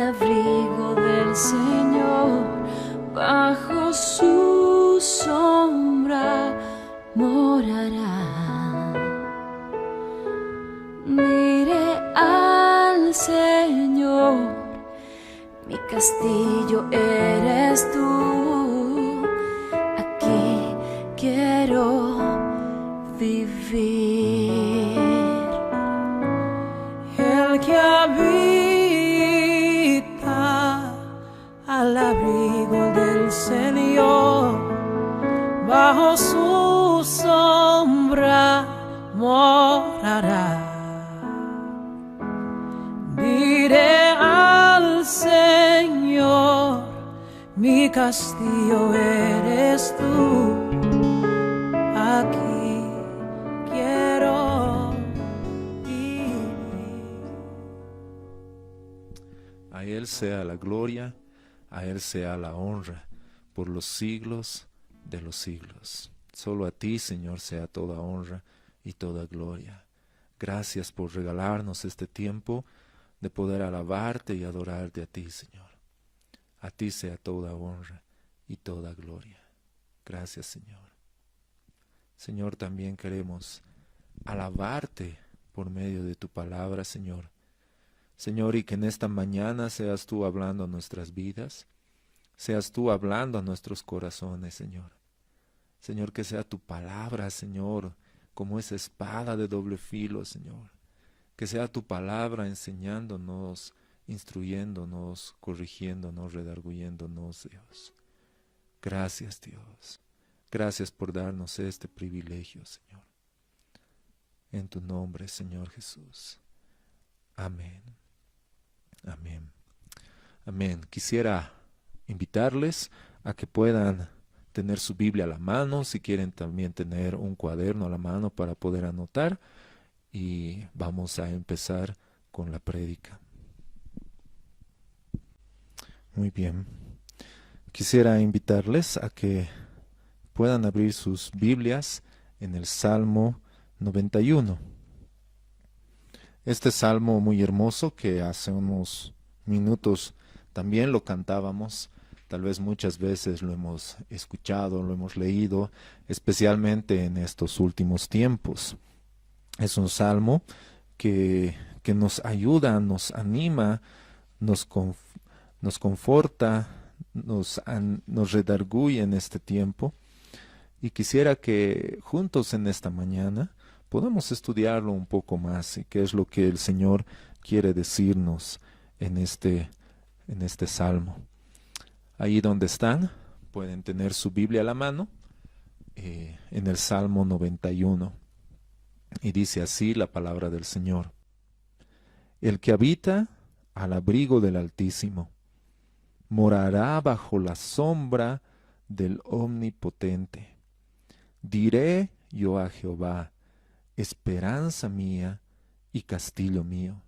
abrigo del Señor, bajo su sombra morará. Diré al Señor, mi castillo eres tú, aquí quiero vivir. El que habita al abrigo del Señor, bajo su sombra morará. Diré al Señor, mi castillo eres tú, aquí quiero vivir. A Él sea la gloria, a Él sea la honra, por los siglos de los siglos. Solo a ti, Señor, sea toda honra y toda gloria. Gracias por regalarnos este tiempo de poder alabarte y adorarte a ti, Señor. A ti sea toda honra y toda gloria. Gracias, Señor. Señor, también queremos alabarte por medio de tu palabra, Señor. Señor, y que en esta mañana seas tú hablando a nuestras vidas, seas tú hablando a nuestros corazones, Señor. Señor, que sea tu palabra, Señor, como esa espada de doble filo, Señor. Que sea tu palabra enseñándonos, instruyéndonos, corrigiéndonos, redarguyéndonos, Dios. Gracias, Dios. Gracias por darnos este privilegio, Señor. En tu nombre, Señor Jesús. Amén. Amén. Amén. Quisiera invitarles a que puedan tener su Biblia a la mano, si quieren también tener un cuaderno a la mano para poder anotar, y vamos a empezar con la prédica. Muy bien. Quisiera invitarles a que puedan abrir sus Biblias en el Salmo 91. Este salmo muy hermoso que hace unos minutos también lo cantábamos, tal vez muchas veces lo hemos escuchado, lo hemos leído, especialmente en estos últimos tiempos. Es un salmo que nos ayuda, nos anima, nos conforta, nos redarguye en este tiempo. Y quisiera que juntos en esta mañana podamos estudiarlo un poco más y qué es lo que el Señor quiere decirnos en este salmo. Ahí donde están, pueden tener su Biblia a la mano, en el Salmo 91. Y dice así la palabra del Señor. El que habita al abrigo del Altísimo morará bajo la sombra del Omnipotente. Diré yo a Jehová, esperanza mía y castillo mío,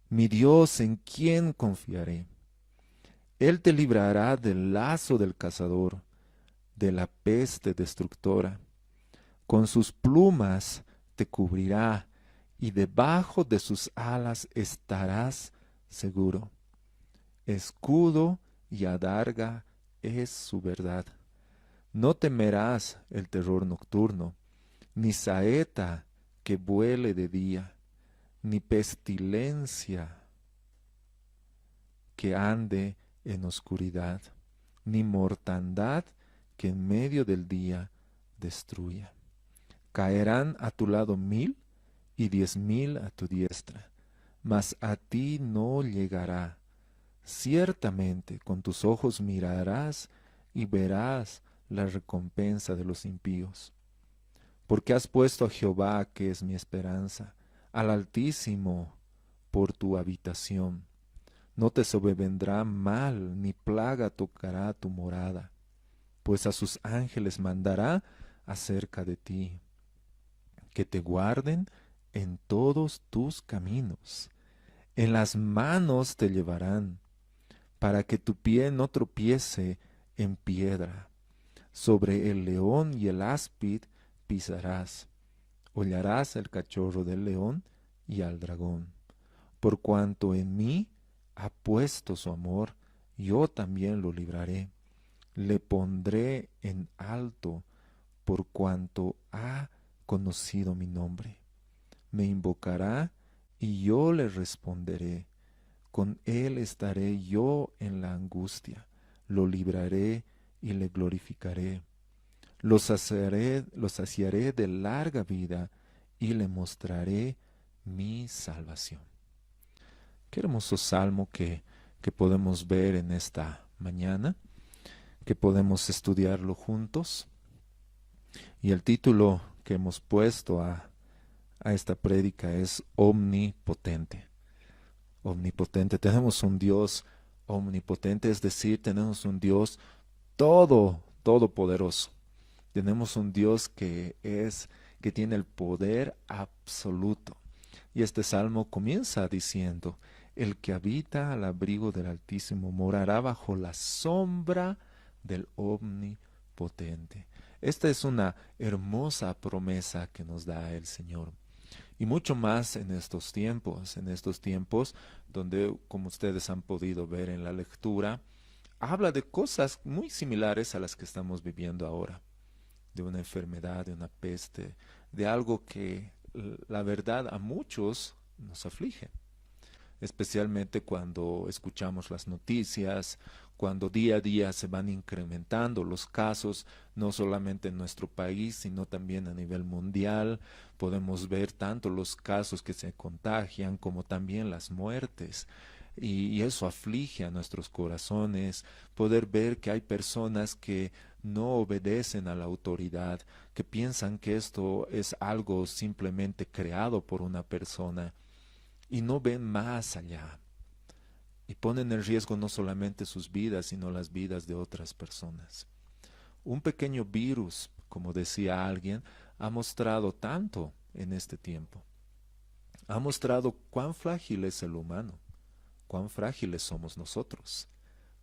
mi Dios en quien confiaré. Él te librará del lazo del cazador, de la peste destructora. Con sus plumas te cubrirá, y debajo de sus alas estarás seguro. Escudo y adarga es su verdad. No temerás el terror nocturno, ni saeta que vuele de día, ni pestilencia que ande en oscuridad, ni mortandad que en medio del día destruya. Caerán a tu lado 1000 y 10.000 a tu diestra, mas a ti no llegará. Ciertamente con tus ojos mirarás y verás la recompensa de los impíos. Porque has puesto a Jehová, que es mi esperanza, al Altísimo por tu habitación. No te sobrevendrá mal, ni plaga tocará tu morada, pues a sus ángeles mandará acerca de ti, que te guarden en todos tus caminos. En las manos te llevarán, para que tu pie no tropiece en piedra. Sobre el león y el áspid pisarás. Hollarás el cachorro del león y al dragón. Por cuanto en mí ha puesto su amor, yo también lo libraré. Le pondré en alto por cuanto ha conocido mi nombre. Me invocará y yo le responderé. Con él estaré yo en la angustia. Lo libraré y le glorificaré. Lo saciaré de larga vida y le mostraré mi salvación. Qué hermoso salmo que podemos ver en esta mañana, que podemos estudiarlo juntos. Y el título que hemos puesto a esta prédica es Omnipotente. Omnipotente. Tenemos un Dios omnipotente, es decir, tenemos un Dios todopoderoso. Tenemos un Dios que tiene el poder absoluto. Y este salmo comienza diciendo: el que habita al abrigo del Altísimo morará bajo la sombra del Omnipotente. Esta es una hermosa promesa que nos da el Señor. Y mucho más en estos tiempos donde, como ustedes han podido ver en la lectura, habla de cosas muy similares a las que estamos viviendo ahora, de una enfermedad, de una peste, de algo que la verdad a muchos nos aflige, especialmente cuando escuchamos las noticias, cuando día a día se van incrementando los casos, no solamente en nuestro país, sino también a nivel mundial. Podemos ver tanto los casos que se contagian como también las muertes. Y eso aflige a nuestros corazones, poder ver que hay personas que no obedecen a la autoridad, que piensan que esto es algo simplemente creado por una persona y no ven más allá. Y ponen en riesgo no solamente sus vidas, sino las vidas de otras personas. Un pequeño virus, como decía alguien, ha mostrado tanto en este tiempo. Ha mostrado cuán frágil es el humano, cuán frágiles somos nosotros.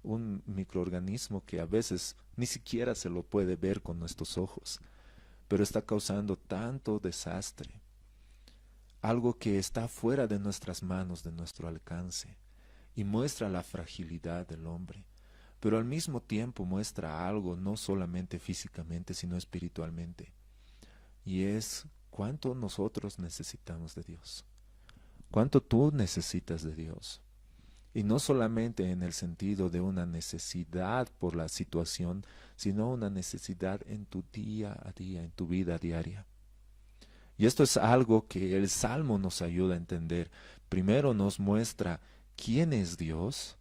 Un microorganismo que a veces ni siquiera se lo puede ver con nuestros ojos, pero está causando tanto desastre. Algo que está fuera de nuestras manos, de nuestro alcance, y muestra la fragilidad del hombre, pero al mismo tiempo muestra algo no solamente físicamente, sino espiritualmente, y es cuánto nosotros necesitamos de Dios, cuánto tú necesitas de Dios, y no solamente en el sentido de una necesidad por la situación, sino una necesidad en tu día a día, en tu vida diaria. Y esto es algo que el Salmo nos ayuda a entender. Primero nos muestra quién es Dios,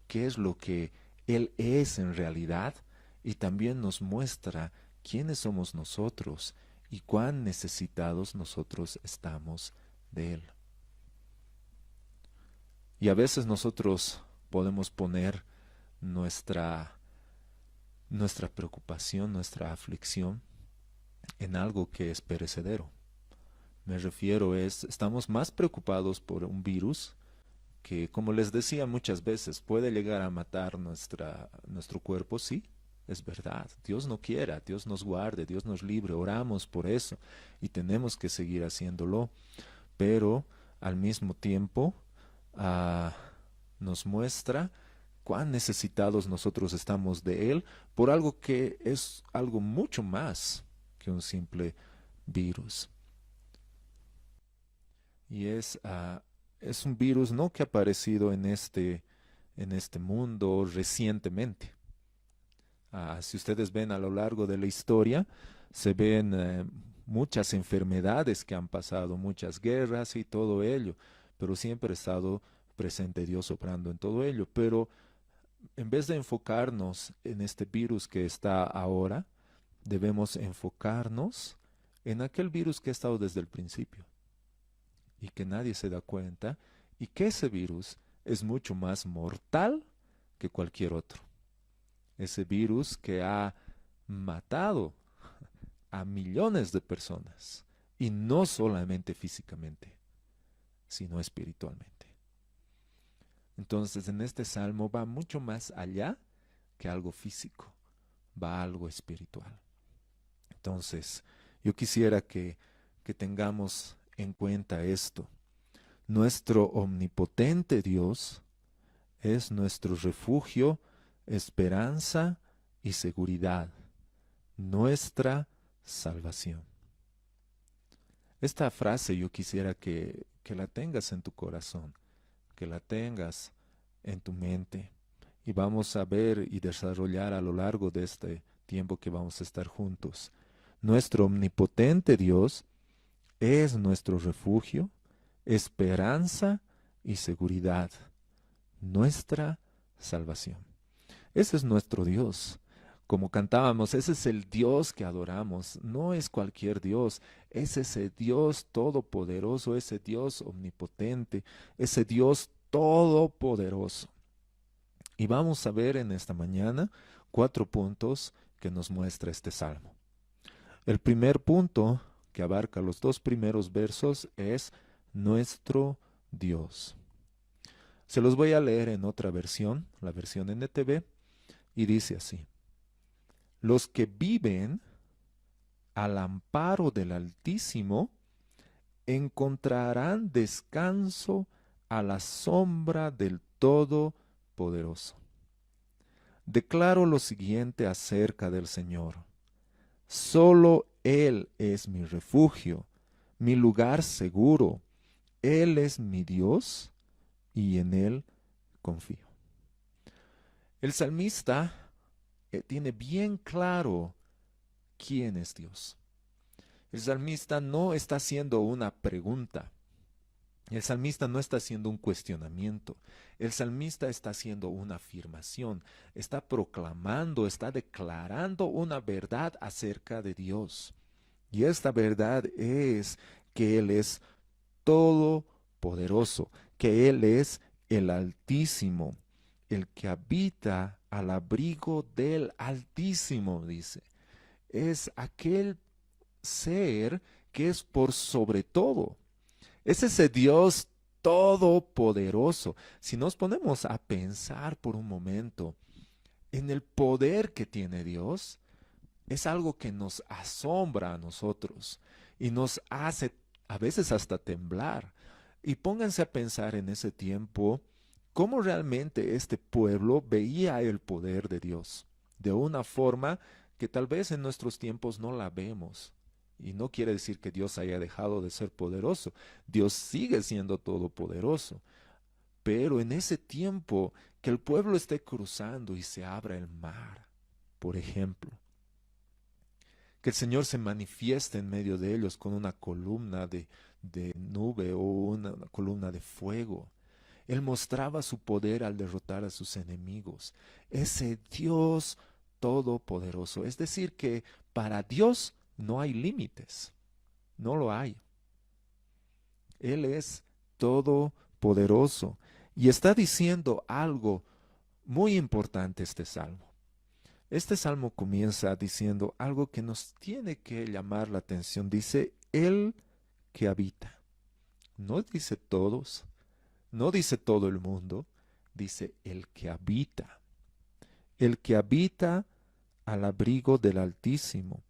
qué es lo que Él es en realidad, y también nos muestra quiénes somos nosotros y cuán necesitados nosotros estamos de Él. Y a veces nosotros podemos poner nuestra preocupación, nuestra aflicción en algo que es perecedero. Me refiero estamos más preocupados por un virus que, como les decía muchas veces, puede llegar a matar nuestro cuerpo, sí, es verdad. Dios no quiera, Dios nos guarde, Dios nos libre, oramos por eso y tenemos que seguir haciéndolo, pero al mismo tiempo nos muestra cuán necesitados nosotros estamos de Él por algo que es algo mucho más que un simple virus. Y es un virus no que ha aparecido en este mundo recientemente. Si ustedes ven a lo largo de la historia, se ven muchas enfermedades que han pasado, muchas guerras y todo ello, pero siempre ha estado presente Dios obrando en todo ello. Pero en vez de enfocarnos en este virus que está ahora, debemos enfocarnos en aquel virus que ha estado desde el principio y que nadie se da cuenta, y que ese virus es mucho más mortal que cualquier otro. Ese virus que ha matado a millones de personas, y no solamente físicamente, sino espiritualmente. Entonces, en este salmo va mucho más allá que algo físico, va a algo espiritual. Entonces, yo quisiera que tengamos en cuenta esto. Nuestro omnipotente Dios es nuestro refugio, esperanza y seguridad, nuestra salvación. Esta frase yo quisiera que la tengas en tu corazón, que la tengas en tu mente, y vamos a ver y desarrollar a lo largo de este tiempo que vamos a estar juntos. Nuestro omnipotente Dios es nuestro refugio, esperanza y seguridad, nuestra salvación. Ese es nuestro Dios. Como cantábamos, ese es el Dios que adoramos. No es cualquier Dios, es ese Dios todopoderoso, ese Dios omnipotente, ese Dios todopoderoso. Y vamos a ver en esta mañana 4 puntos que nos muestra este salmo. El primer punto, que abarca los 2 primeros versos, es nuestro Dios. Se los voy a leer en otra versión, la versión NTV, y dice así: los que viven al amparo del Altísimo encontrarán descanso a la sombra del Todopoderoso. Declaro lo siguiente acerca del Señor: solo Él es mi refugio, mi lugar seguro. Él es mi Dios y en Él confío. El salmista tiene bien claro quién es Dios. El salmista no está haciendo una pregunta. El salmista no está haciendo un cuestionamiento. El salmista está haciendo una afirmación. Está proclamando, está declarando una verdad acerca de Dios. Y esta verdad es que Él es todopoderoso, que Él es el Altísimo, el que habita al abrigo del Altísimo, dice. Es aquel ser que es por sobre todo. Es ese Dios todopoderoso. Si nos ponemos a pensar por un momento en el poder que tiene Dios, es algo que nos asombra a nosotros y nos hace a veces hasta temblar. Y pónganse a pensar en ese tiempo cómo realmente este pueblo veía el poder de Dios de una forma que tal vez en nuestros tiempos no la vemos. Y no quiere decir que Dios haya dejado de ser poderoso. Dios sigue siendo todopoderoso. Pero en ese tiempo que el pueblo esté cruzando y se abra el mar, por ejemplo, que el Señor se manifieste en medio de ellos con una columna de nube o una columna de fuego. Él mostraba su poder al derrotar a sus enemigos. Ese Dios todopoderoso. Es decir, que para Dios no hay límites. No lo hay. Él es todopoderoso. Y está diciendo algo muy importante este salmo. Este salmo comienza diciendo algo que nos tiene que llamar la atención. Dice, el que habita. No dice todos, no dice todo el mundo, dice el que habita. El que habita al abrigo del Altísimo.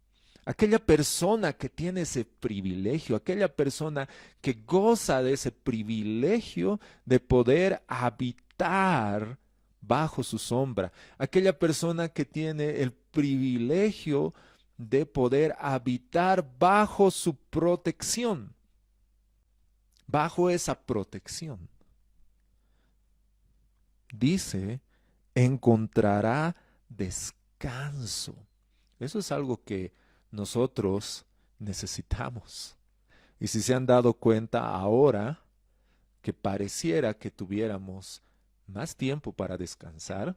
Aquella persona que tiene ese privilegio, aquella persona que goza de ese privilegio de poder habitar bajo su sombra, aquella persona que tiene el privilegio de poder habitar bajo su protección, bajo esa protección. Dice, encontrará descanso. Eso es algo que nosotros necesitamos. Y si se han dado cuenta ahora que pareciera que tuviéramos más tiempo para descansar,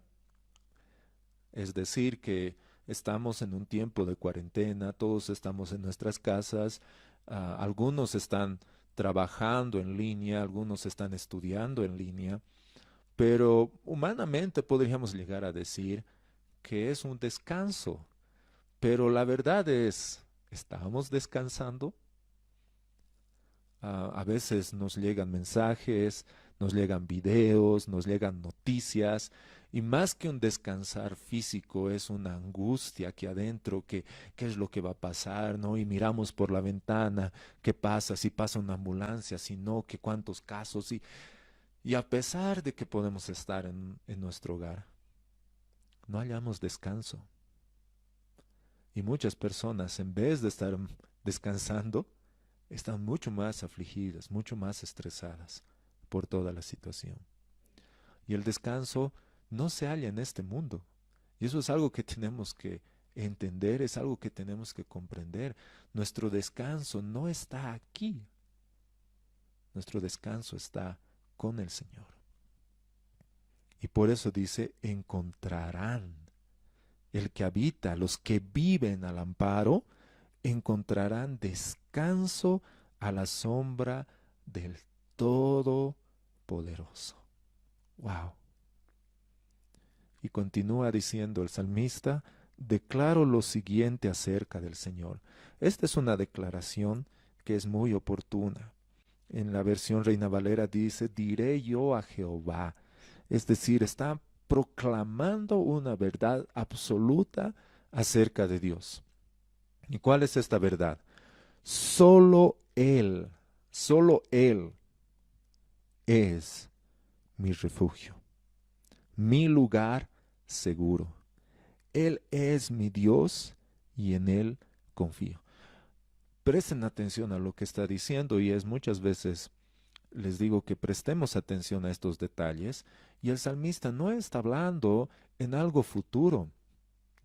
es decir, que estamos en un tiempo de cuarentena, todos estamos en nuestras casas, algunos están trabajando en línea, algunos están estudiando en línea, pero humanamente podríamos llegar a decir que es un descanso. Pero la verdad es, ¿estamos descansando? A veces nos llegan mensajes, nos llegan videos, nos llegan noticias, y más que un descansar físico es una angustia aquí adentro, que qué es lo que va a pasar, ¿no? Y miramos por la ventana, ¿qué pasa? Si pasa una ambulancia, si no, ¿qué cuántos casos? Y Y a pesar de que podemos estar en nuestro hogar, no hallamos descanso. Y muchas personas, en vez de estar descansando, están mucho más afligidas, mucho más estresadas por toda la situación. Y el descanso no se halla en este mundo. Y eso es algo que tenemos que entender, es algo que tenemos que comprender. Nuestro descanso no está aquí. Nuestro descanso está con el Señor. Y por eso dice, encontrarán. El que habita, los que viven al amparo, encontrarán descanso a la sombra del Todopoderoso. ¡Wow! Y continúa diciendo el salmista, declaro lo siguiente acerca del Señor. Esta es una declaración que es muy oportuna. En la versión Reina Valera dice, diré yo a Jehová. Es decir, está proclamando una verdad absoluta acerca de Dios. ¿Y cuál es esta verdad? Solo Él es mi refugio, mi lugar seguro. Él es mi Dios y en Él confío. Presten atención a lo que está diciendo y es muchas veces les digo que prestemos atención a estos detalles y el salmista no está hablando en algo futuro,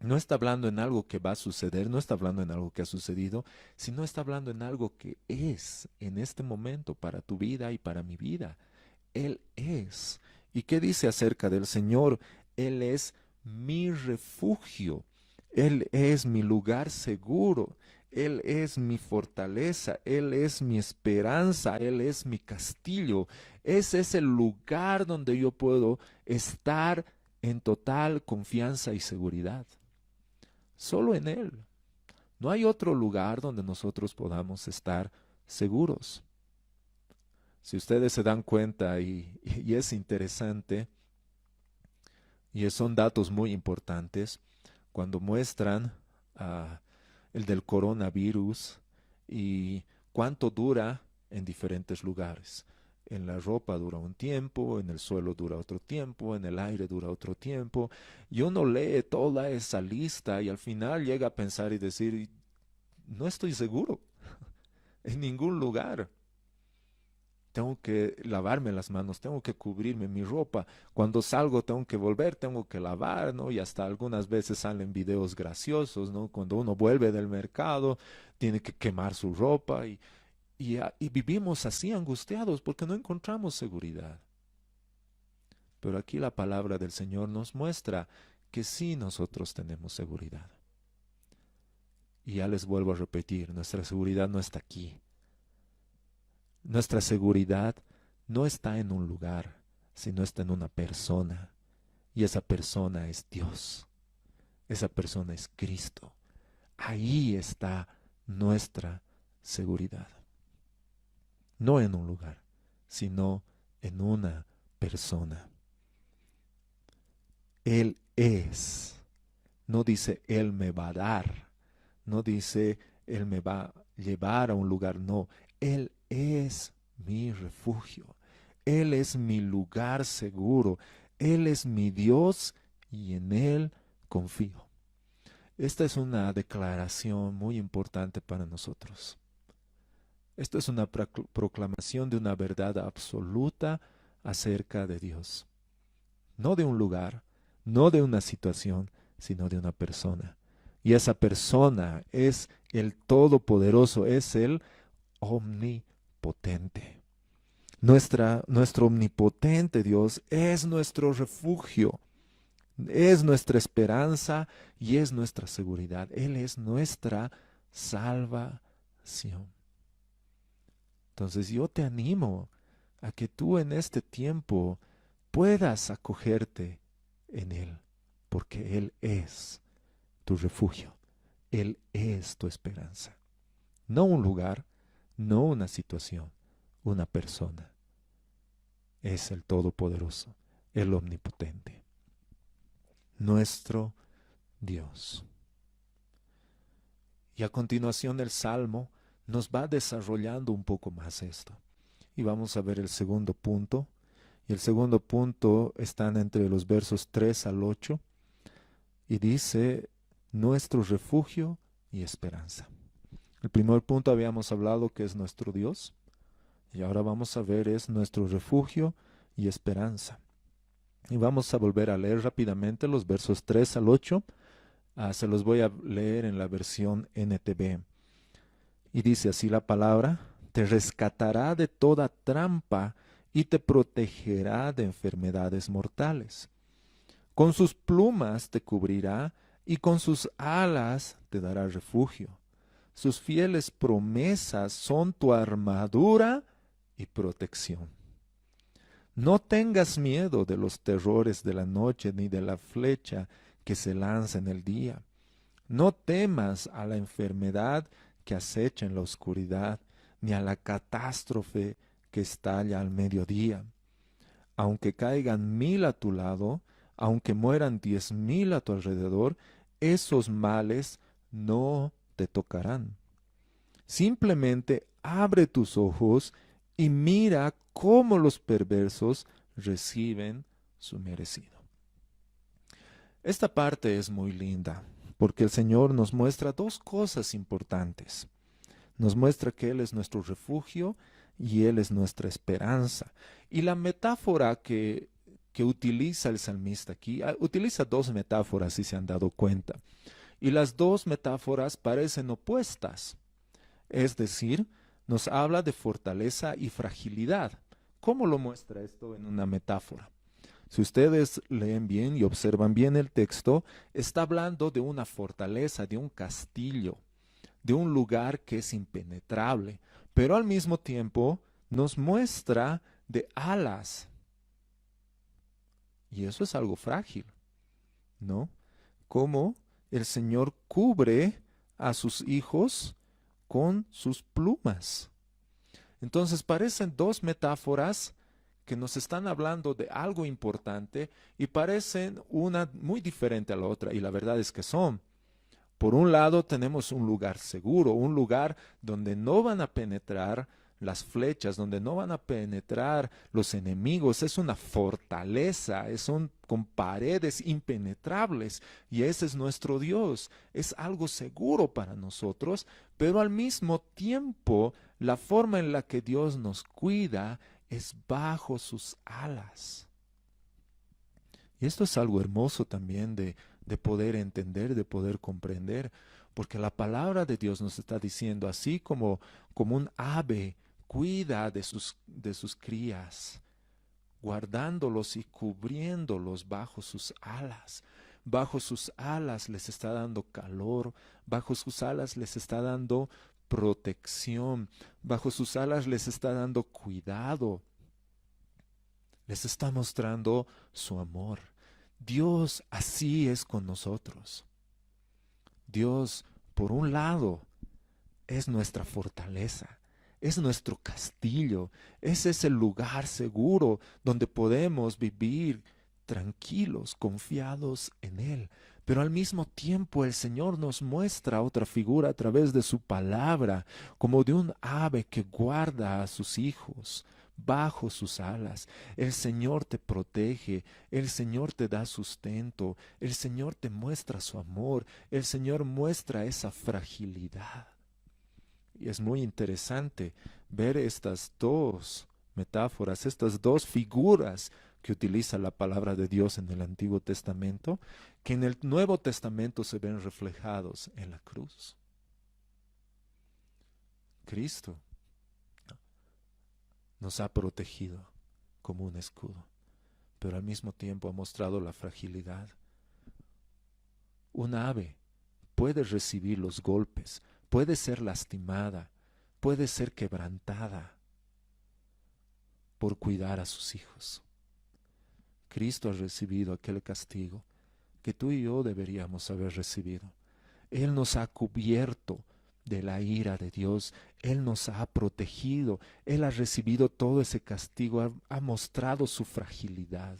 no está hablando en algo que va a suceder, no está hablando en algo que ha sucedido, sino está hablando en algo que es en este momento para tu vida y para mi vida. Él es. ¿Y qué dice acerca del Señor? Él es mi refugio, Él es mi lugar seguro, Él es mi fortaleza, Él es mi esperanza, Él es mi castillo. Ese es el lugar donde yo puedo estar en total confianza y seguridad. Solo en Él. No hay otro lugar donde nosotros podamos estar seguros. Si ustedes se dan cuenta, y es interesante, y son datos muy importantes, cuando muestran el del coronavirus y cuánto dura en diferentes lugares. En la ropa dura un tiempo, en el suelo dura otro tiempo, en el aire dura otro tiempo. Y uno lee toda esa lista y al final llega a pensar y decir, no estoy seguro en ningún lugar. Tengo que lavarme las manos, tengo que cubrirme mi ropa. Cuando salgo tengo que volver, tengo que lavar, ¿no? Y hasta algunas veces salen videos graciosos, ¿no? Cuando uno vuelve del mercado, tiene que quemar su ropa y vivimos así angustiados porque no encontramos seguridad. Pero aquí la palabra del Señor nos muestra que sí nosotros tenemos seguridad. Y ya les vuelvo a repetir, nuestra seguridad no está aquí. Nuestra seguridad no está en un lugar, sino está en una persona. Y esa persona es Dios. Esa persona es Cristo. Ahí está nuestra seguridad. No en un lugar, sino en una persona. Él es. No dice Él me va a dar. No dice Él me va a llevar a un lugar. No, Él es mi refugio. Él es mi lugar seguro. Él es mi Dios y en Él confío. Esta es una declaración muy importante para nosotros. Esto es una proclamación de una verdad absoluta acerca de Dios. No de un lugar, no de una situación, sino de una persona. Y esa persona es el Todopoderoso, es el Omnipotente. Nuestro omnipotente Dios es nuestro refugio, es nuestra esperanza y es nuestra seguridad. Él es nuestra salvación. Entonces yo te animo a que tú en este tiempo puedas acogerte en Él, porque Él es tu refugio, Él es tu esperanza. No un lugar, no una situación, una persona. Es el Todopoderoso, el Omnipotente, nuestro Dios. Y a continuación el Salmo nos va desarrollando un poco más esto. Y vamos a ver el segundo punto, Y el segundo punto están entre los versos 3 al 8 y dice nuestro refugio y esperanza. El primer punto habíamos hablado que es nuestro Dios y ahora vamos a ver es nuestro refugio y esperanza. Y vamos a volver a leer rápidamente los versos 3 al 8. Se los voy a leer en la versión NTV. Y dice así la palabra: te rescatará de toda trampa y te protegerá de enfermedades mortales. Con sus plumas te cubrirá y con sus alas te dará refugio. Sus fieles promesas son tu armadura y protección. No tengas miedo de los terrores de la noche ni de la flecha que se lanza en el día. No temas a la enfermedad que acecha en la oscuridad, ni a la catástrofe que estalla al mediodía. Aunque caigan 1000 a tu lado, aunque mueran 10,000 a tu alrededor, esos males no te tocarán. Simplemente abre tus ojos y mira cómo los perversos reciben su merecido. Esta parte es muy linda, porque el Señor nos muestra dos cosas importantes. Nos muestra que Él es nuestro refugio y Él es nuestra esperanza. Y la metáfora que utiliza el salmista aquí, utiliza dos metáforas si se han dado cuenta. Y las dos metáforas parecen opuestas. Es decir, nos habla de fortaleza y fragilidad. ¿Cómo lo muestra esto en una metáfora? Si ustedes leen bien y observan bien el texto, está hablando de una fortaleza, de un castillo, de un lugar que es impenetrable, pero al mismo tiempo nos muestra de alas. Y eso es algo frágil, ¿no? Cómo el Señor cubre a sus hijos con sus plumas. Entonces parecen dos metáforas que nos están hablando de algo importante y parecen una muy diferente a la otra, y la verdad es que son. Por un lado tenemos un lugar seguro, un lugar donde no van a penetrar las flechas, donde no van a penetrar los enemigos. Es una fortaleza, con paredes impenetrables, y ese es nuestro Dios. Es algo seguro para nosotros, pero al mismo tiempo la forma en la que Dios nos cuida es bajo sus alas. Y esto es algo hermoso también de poder entender, de poder comprender, porque la palabra de Dios nos está diciendo, así como un ave cuida de sus crías, guardándolos y cubriéndolos bajo sus alas. Bajo sus alas les está dando calor, bajo sus alas les está dando protección, bajo sus alas les está dando cuidado, les está mostrando su amor. Dios así es con nosotros. Dios, por un lado, es nuestra fortaleza, es nuestro castillo, es ese lugar seguro donde podemos vivir tranquilos, confiados en Él. Pero al mismo tiempo el Señor nos muestra otra figura a través de su palabra, como de un ave que guarda a sus hijos bajo sus alas. El Señor te protege, el Señor te da sustento, el Señor te muestra su amor, el Señor muestra esa fragilidad. Y es muy interesante ver estas dos metáforas, estas dos figuras que utiliza la palabra de Dios en el Antiguo Testamento, que en el Nuevo Testamento se ven reflejados en la cruz. Cristo nos ha protegido como un escudo, pero al mismo tiempo ha mostrado la fragilidad. Un ave puede recibir los golpes, puede ser lastimada, puede ser quebrantada por cuidar a sus hijos. Cristo ha recibido aquel castigo que tú y yo deberíamos haber recibido. Él nos ha cubierto de la ira de Dios, Él nos ha protegido, Él ha recibido todo ese castigo, ha mostrado su fragilidad,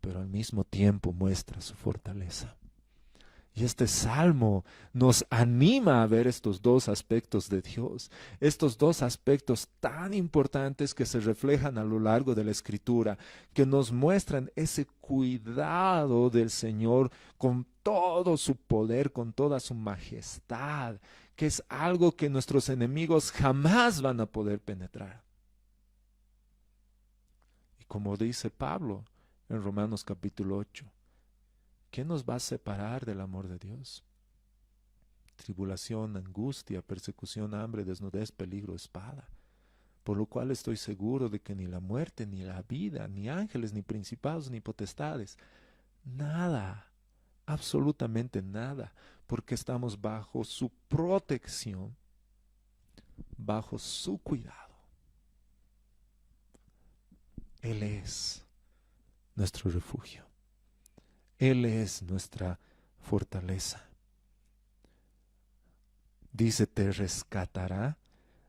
pero al mismo tiempo muestra su fortaleza. Y este salmo nos anima a ver estos dos aspectos de Dios, estos dos aspectos tan importantes que se reflejan a lo largo de la Escritura, que nos muestran ese cuidado del Señor con todo su poder, con toda su majestad, que es algo que nuestros enemigos jamás van a poder penetrar. Y como dice Pablo en Romanos capítulo 8, ¿qué nos va a separar del amor de Dios? Tribulación, angustia, persecución, hambre, desnudez, peligro, espada. Por lo cual estoy seguro de que ni la muerte, ni la vida, ni ángeles, ni principados, ni potestades, nada, absolutamente nada, porque estamos bajo su protección, bajo su cuidado. Él es nuestro refugio. Él es nuestra fortaleza. Dice, te rescatará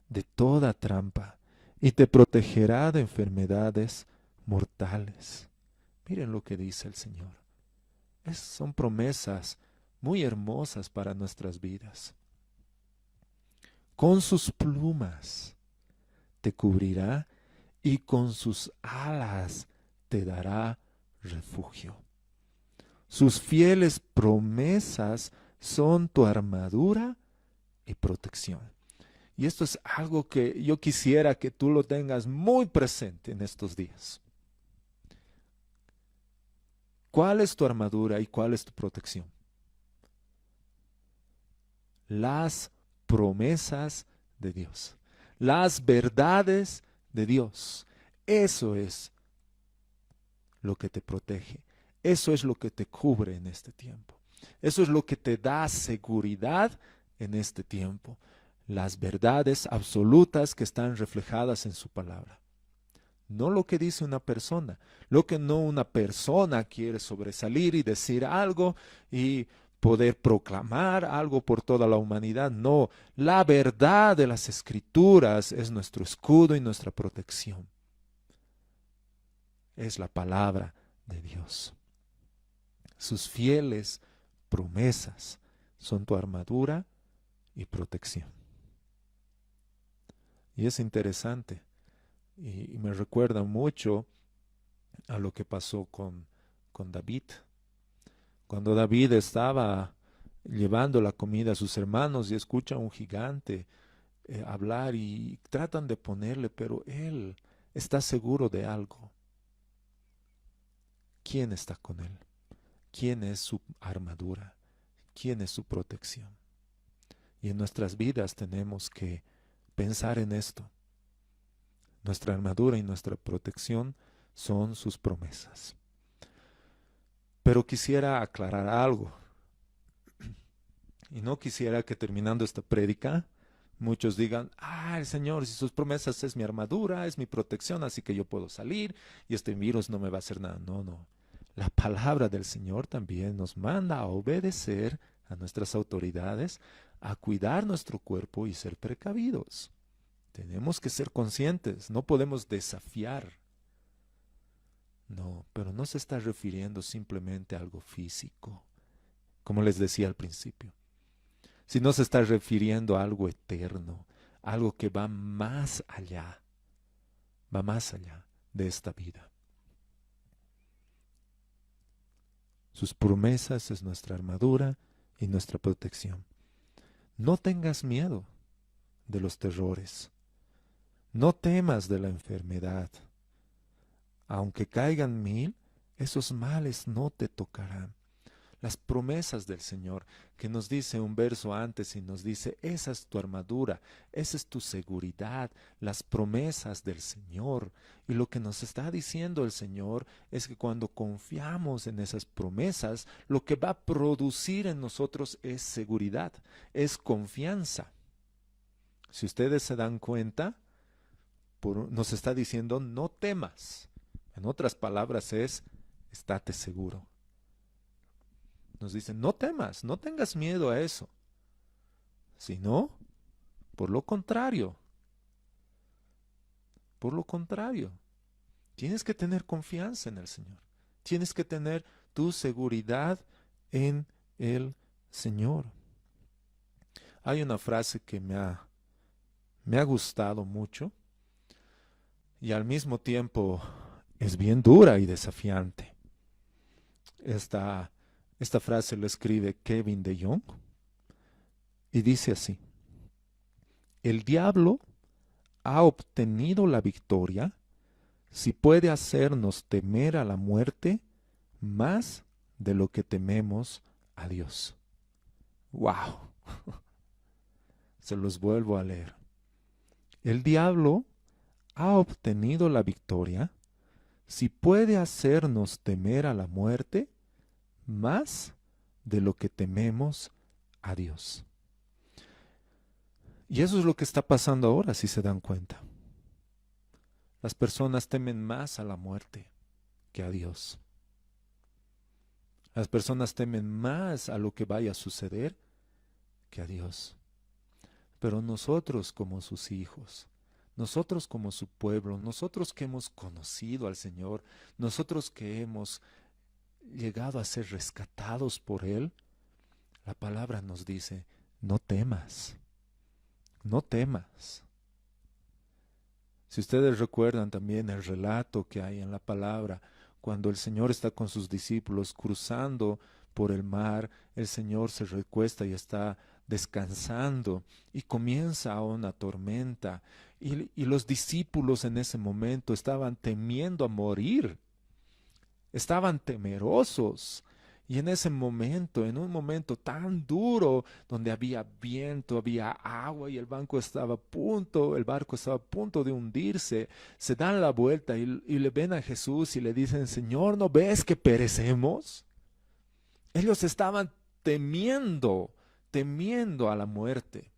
de toda trampa y te protegerá de enfermedades mortales. Miren lo que dice el Señor. Son promesas muy hermosas para nuestras vidas. Con sus plumas te cubrirá y con sus alas te dará refugio. Sus fieles promesas son tu armadura y protección. Y esto es algo que yo quisiera que tú lo tengas muy presente en estos días. ¿Cuál es tu armadura y cuál es tu protección? Las promesas de Dios, las verdades de Dios. Eso es lo que te protege. Eso es lo que te cubre en este tiempo. Eso es lo que te da seguridad en este tiempo. Las verdades absolutas que están reflejadas en su palabra. No lo que dice una persona. Lo que no una persona quiere sobresalir y decir algo y poder proclamar algo por toda la humanidad. No, la verdad de las Escrituras es nuestro escudo y nuestra protección. Es la palabra de Dios. Sus fieles promesas son tu armadura y protección. Y es interesante y me recuerda mucho a lo que pasó con David. Cuando David estaba llevando la comida a sus hermanos y escucha a un gigante hablar y tratan de ponerle, pero él está seguro de algo. ¿Quién está con él? ¿Quién es su armadura? ¿Quién es su protección? Y en nuestras vidas tenemos que pensar en esto. Nuestra armadura y nuestra protección son sus promesas. Pero quisiera aclarar algo. Y no quisiera que terminando esta prédica muchos digan, el Señor, si sus promesas es mi armadura, es mi protección, así que yo puedo salir y este virus no me va a hacer nada. No, no. La palabra del Señor también nos manda a obedecer a nuestras autoridades, a cuidar nuestro cuerpo y ser precavidos. Tenemos que ser conscientes, no podemos desafiar. No, pero no se está refiriendo simplemente a algo físico, como les decía al principio, sino se está refiriendo a algo eterno, algo que va más allá de esta vida. Sus promesas es nuestra armadura y nuestra protección. No tengas miedo de los terrores. No temas de la enfermedad. Aunque caigan 1000, esos males no te tocarán. Las promesas del Señor, que nos dice un verso antes y nos dice, esa es tu armadura, esa es tu seguridad, las promesas del Señor. Y lo que nos está diciendo el Señor es que cuando confiamos en esas promesas, lo que va a producir en nosotros es seguridad, es confianza. Si ustedes se dan cuenta, nos está diciendo, no temas. En otras palabras es, estate seguro. Nos dicen, no temas, no tengas miedo a eso. Sino, por lo contrario, tienes que tener confianza en el Señor. Tienes que tener tu seguridad en el Señor. Hay una frase que me ha gustado mucho y al mismo tiempo es bien dura y desafiante. Esta frase la escribe Kevin DeYoung y dice así: el diablo ha obtenido la victoria si puede hacernos temer a la muerte más de lo que tememos a Dios. ¡Wow! Se los vuelvo a leer. El diablo ha obtenido la victoria si puede hacernos temer a la muerte más de lo que tememos a Dios. Y eso es lo que está pasando ahora, si se dan cuenta. Las personas temen más a la muerte que a Dios. Las personas temen más a lo que vaya a suceder que a Dios. Pero nosotros como sus hijos, nosotros como su pueblo, nosotros que hemos conocido al Señor, nosotros que hemos llegado a ser rescatados por Él, la palabra nos dice, no temas, no temas. Si ustedes recuerdan también el relato que hay en la palabra, cuando el Señor está con sus discípulos cruzando por el mar, el Señor se recuesta y está descansando y comienza una tormenta y los discípulos en ese momento estaban temiendo a morir, estaban temerosos. Y en ese momento, en un momento tan duro, donde había viento, había agua y el barco estaba a punto de hundirse, se dan la vuelta y le ven a Jesús y le dicen, Señor, ¿no ves que perecemos? Ellos estaban temiendo a la muerte.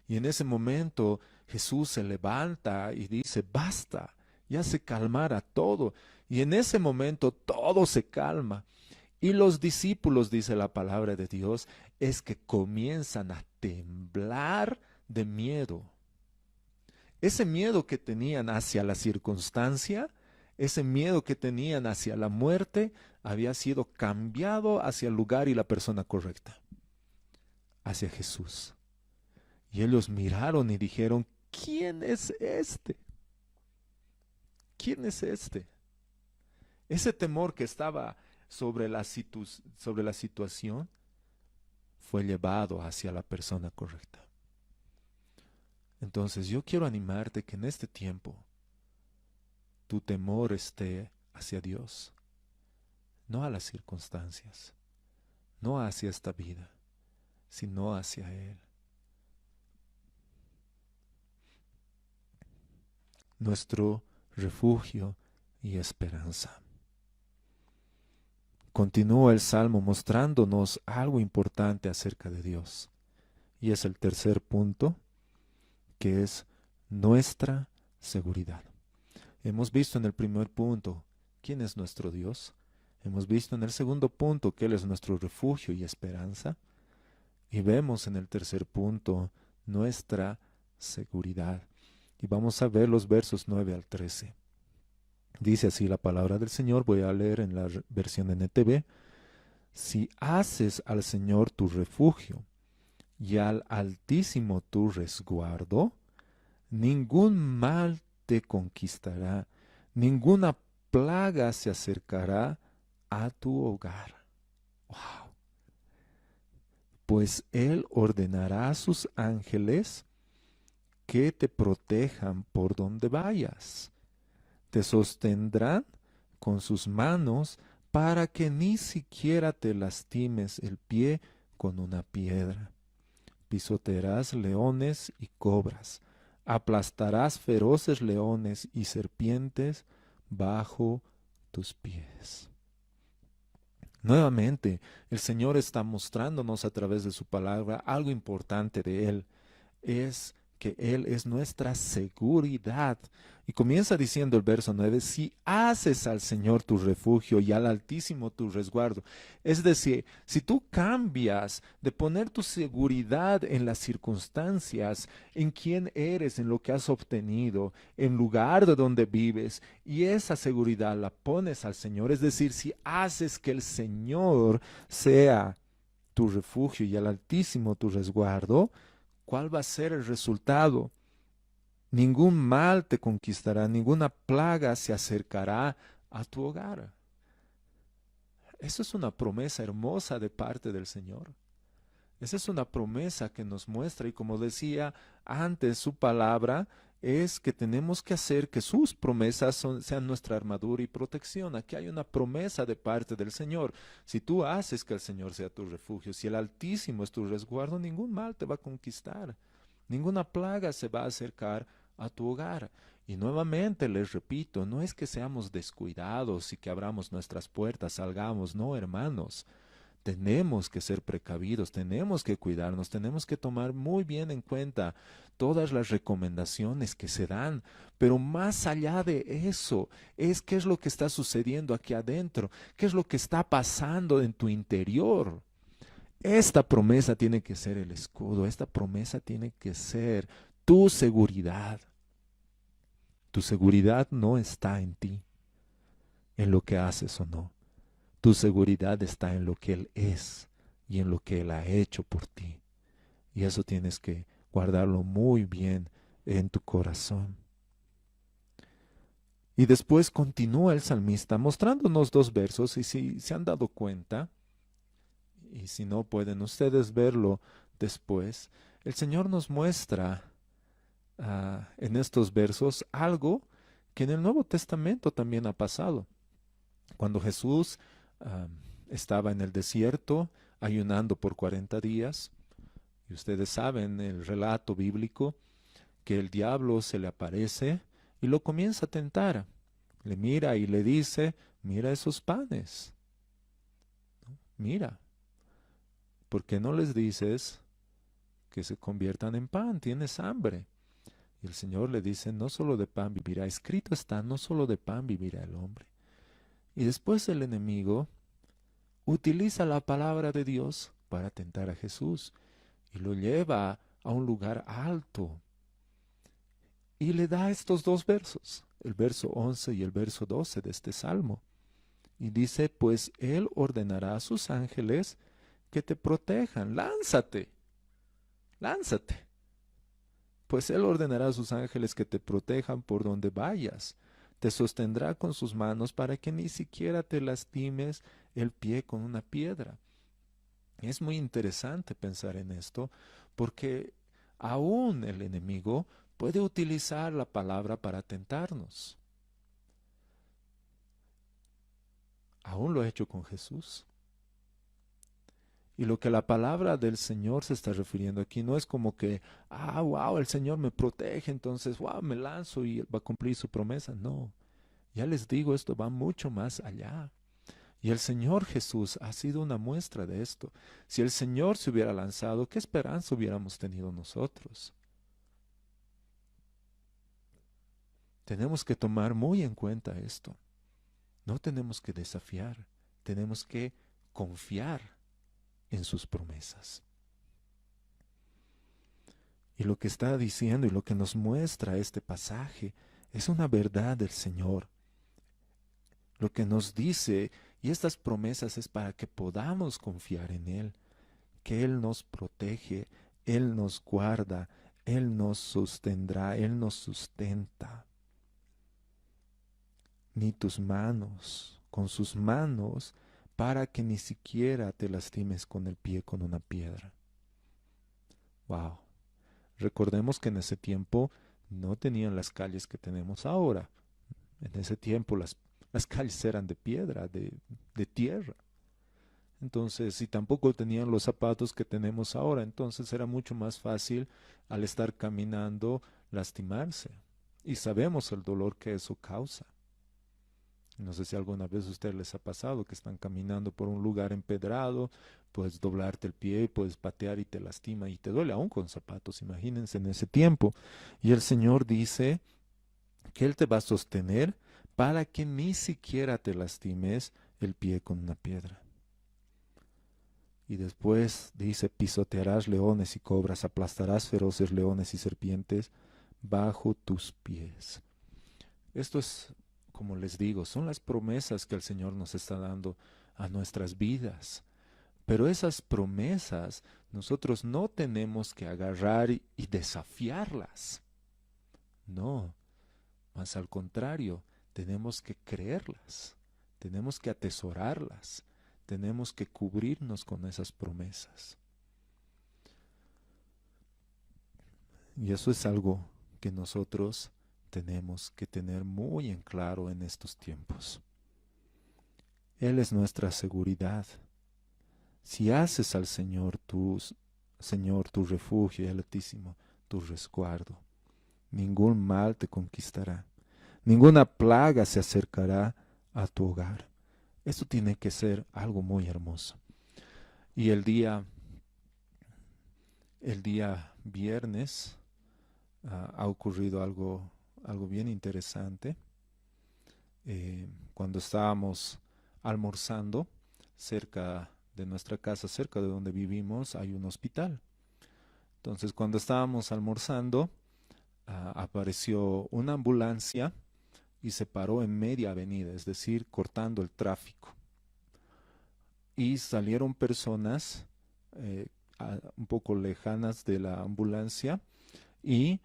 Y en ese momento Jesús se levanta y dice, basta, ya se calmará todo. Y en ese momento todo se calma. Y los discípulos, dice la palabra de Dios, es que comienzan a temblar de miedo. Ese miedo que tenían hacia la circunstancia, ese miedo que tenían hacia la muerte, había sido cambiado hacia el lugar y la persona correcta, hacia Jesús. Y ellos miraron y dijeron, ¿quién es este? ¿Quién es este? Ese temor que estaba sobre la situación fue llevado hacia la persona correcta. Entonces yo quiero animarte que en este tiempo tu temor esté hacia Dios, no a las circunstancias, no hacia esta vida, sino hacia Él. Nuestro refugio y esperanza. Continúa el Salmo mostrándonos algo importante acerca de Dios. Y es el tercer punto, que es nuestra seguridad. Hemos visto en el primer punto quién es nuestro Dios. Hemos visto en el segundo punto que Él es nuestro refugio y esperanza. Y vemos en el tercer punto nuestra seguridad. Y vamos a ver los versos 9 al 13. Dice así la palabra del Señor, voy a leer en la versión NTV. Si haces al Señor tu refugio y al Altísimo tu resguardo, ningún mal te conquistará, ninguna plaga se acercará a tu hogar. ¡Wow! Pues Él ordenará a sus ángeles que te protejan por donde vayas. Te sostendrán con sus manos para que ni siquiera te lastimes el pie con una piedra. Pisotearás leones y cobras, aplastarás feroces leones y serpientes bajo tus pies. Nuevamente, el Señor está mostrándonos a través de su palabra algo importante de Él. Es que Él es nuestra seguridad. Y comienza diciendo el verso 9, si haces al Señor tu refugio y al Altísimo tu resguardo. Es decir, si tú cambias de poner tu seguridad en las circunstancias, en quién eres, en lo que has obtenido, en lugar de donde vives, y esa seguridad la pones al Señor, es decir, si haces que el Señor sea tu refugio y el Altísimo tu resguardo, ¿cuál va a ser el resultado? Ningún mal te conquistará, ninguna plaga se acercará a tu hogar. Eso es una promesa hermosa de parte del Señor. Esa es una promesa que nos muestra, y como decía antes, su palabra es que tenemos que hacer que sus promesas sean nuestra armadura y protección. Aquí hay una promesa de parte del Señor. Si tú haces que el Señor sea tu refugio, si el Altísimo es tu resguardo, ningún mal te va a conquistar. Ninguna plaga se va a acercar a tu hogar. Y nuevamente les repito, no es que seamos descuidados y que abramos nuestras puertas, salgamos, no, hermanos. Tenemos que ser precavidos, tenemos que cuidarnos, tenemos que tomar muy bien en cuenta todas las recomendaciones que se dan, pero más allá de eso, es qué es lo que está sucediendo aquí adentro, qué es lo que está pasando en tu interior. Esta promesa tiene que ser el escudo, esta promesa tiene que ser tu seguridad. Tu seguridad no está en ti, en lo que haces o no. Tu seguridad está en lo que Él es y en lo que Él ha hecho por ti. Y eso tienes que guardarlo muy bien en tu corazón. Y después continúa el salmista mostrándonos dos versos, y si se han dado cuenta, y si no pueden ustedes verlo después, el Señor nos muestra en estos versos algo que en el Nuevo Testamento también ha pasado. Cuando Jesús estaba en el desierto ayunando por 40 días, y ustedes saben el relato bíblico, que el diablo se le aparece y lo comienza a tentar. Le mira y le dice, mira esos panes, mira, ¿por qué no les dices que se conviertan en pan? Tienes hambre. Y el Señor le dice, no solo de pan vivirá, escrito está, no solo de pan vivirá el hombre. Y después el enemigo utiliza la palabra de Dios para tentar a Jesús y lo lleva a un lugar alto y le da estos dos versos, el verso 11 y el verso 12 de este salmo. Y dice, pues Él ordenará a sus ángeles que te protejan. Lánzate, lánzate. Pues Él ordenará a sus ángeles que te protejan por donde vayas. Te sostendrá con sus manos para que ni siquiera te lastimes el pie con una piedra. Es muy interesante pensar en esto, porque aún el enemigo puede utilizar la palabra para tentarnos. Aún lo ha hecho con Jesús. Y lo que la palabra del Señor se está refiriendo aquí no es como que, wow, el Señor me protege, entonces, wow, me lanzo y va a cumplir su promesa. No, ya les digo, esto va mucho más allá. Y el Señor Jesús ha sido una muestra de esto. Si el Señor se hubiera lanzado, ¿qué esperanza hubiéramos tenido nosotros? Tenemos que tomar muy en cuenta esto. No tenemos que desafiar, tenemos que confiar en sus promesas. Y lo que está diciendo y lo que nos muestra este pasaje es una verdad del Señor. Lo que nos dice, y estas promesas es para que podamos confiar en Él, que Él nos protege, Él nos guarda, Él nos sostendrá, Él nos sustenta. Ni tus manos, con sus manos, para que ni siquiera te lastimes con el pie con una piedra. Wow. Recordemos que en ese tiempo no tenían las calles que tenemos ahora. En ese tiempo las calles eran de piedra, de tierra. Entonces, y tampoco tenían los zapatos que tenemos ahora. Entonces era mucho más fácil al estar caminando lastimarse. Y sabemos el dolor que eso causa. No sé si alguna vez a ustedes les ha pasado que están caminando por un lugar empedrado, puedes doblarte el pie, puedes patear y te lastima y te duele aún con zapatos, imagínense en ese tiempo. Y el Señor dice que Él te va a sostener para que ni siquiera te lastimes el pie con una piedra. Y después dice, pisotearás leones y cobras, aplastarás feroces leones y serpientes bajo tus pies. Esto es, como les digo, son las promesas que el Señor nos está dando a nuestras vidas, Pero esas promesas nosotros no tenemos que agarrar y desafiarlas. No, más al contrario, tenemos que creerlas, tenemos que atesorarlas, tenemos que cubrirnos con esas promesas. Y eso es algo que nosotros tenemos que tener muy en claro en estos tiempos. Él es nuestra seguridad. Si haces al Señor tu refugio, el Altísimo, tu resguardo, ningún mal te conquistará, ninguna plaga se acercará a tu hogar. Esto tiene que ser algo muy hermoso. Y el día viernes ha ocurrido algo bien interesante. Cuando estábamos almorzando cerca de nuestra casa, cerca de donde vivimos, hay un hospital. Entonces, cuando estábamos almorzando, apareció una ambulancia y se paró en media avenida, es decir, cortando el tráfico. Y salieron personas un poco lejanas de la ambulancia y